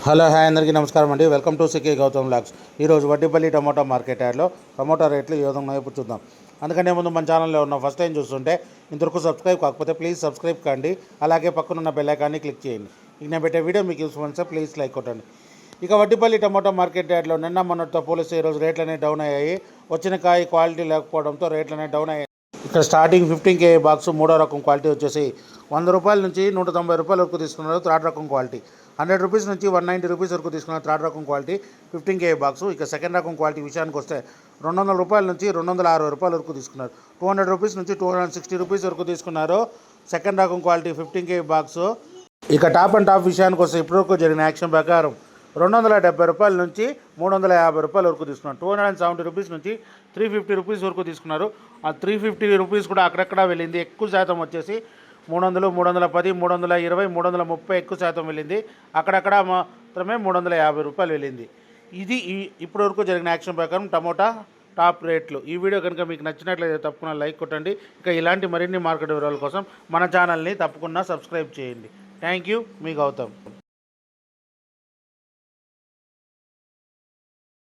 Hello hi అందరికీ నమస్కారం అండి. Welcome to CK Goutham blogs. ఈరోజు వడ్డీపల్లి టమోటా మార్కెట్ యార్డ్లో టమోటా రేట్లు ఈ విధంగా ఇప్పుడు చూద్దాం. అందుకనే ముందు మన ఛానల్లో ఉన్న ఫస్ట్ టైం చూస్తుంటే ఇంతవరకు సబ్స్క్రైబ్ కాకపోతే ప్లీజ్ సబ్స్క్రైబ్ కండి. అలాగే పక్కనున్న బెల్ ఐకాన్ని క్లిక్ చేయండి. ఇక నేను పెట్టే వీడియో మీకు యూస్ఫుల్ అనిపిస్తే ప్లీజ్ లైక్ కొట్టండి. ఇక వడ్డీపల్లి టమోటా మార్కెట్ యార్డ్లో నిన్న మొన్నటితో పోలిస్తే ఈరోజు రేట్లు అనేవి డౌన్ అయ్యాయి. వచ్చిన కాయ క్వాలిటీ లేకపోవడంతో రేట్లు అనేవి డౌన్ అయ్యాయి. ఇక్కడ స్టార్టింగ్ 15 కేజీ బాక్స్ మూడో రకం క్వాలిటీ వచ్చేసి 100 రూపాయల నుంచి 190 రూపాయల వరకు తీసుకున్నారు. థర్డ్ రకం క్వాలిటీ 100 రూపీస్ నుంచి 190 రూపీస్ వరకు తీసుకున్నారు. థర్డ్ రకం క్వాలిటీ 15 కేజీ బాక్స్. ఇక సెకండ్ రకం క్వాలిటీ విషయానికి వస్తే 200 రూపాయల నుంచి 260 రూపాయల వరకు తీసుకున్నారు. 200 రూపీస్ నుంచి 260 రూపీస్ వరకు తీసుకున్నారు. సెకండ్ రకం క్వాలిటీ 15 కేజీ బాక్స్. ఇక టాప్ అండ్ టాప్ విషయానికి వస్తే ఇప్పటివరకు జరిగిన యాక్షన్ ప్రకారం 270 రూపాయల నుంచి 350 రూపాయల వరకు తీసుకున్నారు. 270 రూపీస్ నుంచి 350 రూపీస్ వరకు తీసుకున్నారు. ఆ 350 రూపీస్ కూడా అక్కడక్కడ వెళ్ళింది. ఎక్కువ శాతం వచ్చేసి 300, 310, 320, 330 ఎక్కువ శాతం వెళ్ళింది. అక్కడక్కడ మాత్రమే 350 రూపాయలు వెళ్ళింది. ఇది ఇప్పటి వరకు జరిగిన యాక్షన్ ప్రకారం టమోటా టాప్ రేట్లు. ఈ వీడియో కనుక మీకు నచ్చినట్లయితే తప్పకుండా లైక్ కొట్టండి. ఇక ఇలాంటి మరిన్ని మార్కెట్ వివరాల కోసం మన ఛానల్ని తప్పకుండా సబ్స్క్రైబ్ చేయండి. థ్యాంక్ యూ, మీ గౌతమ్.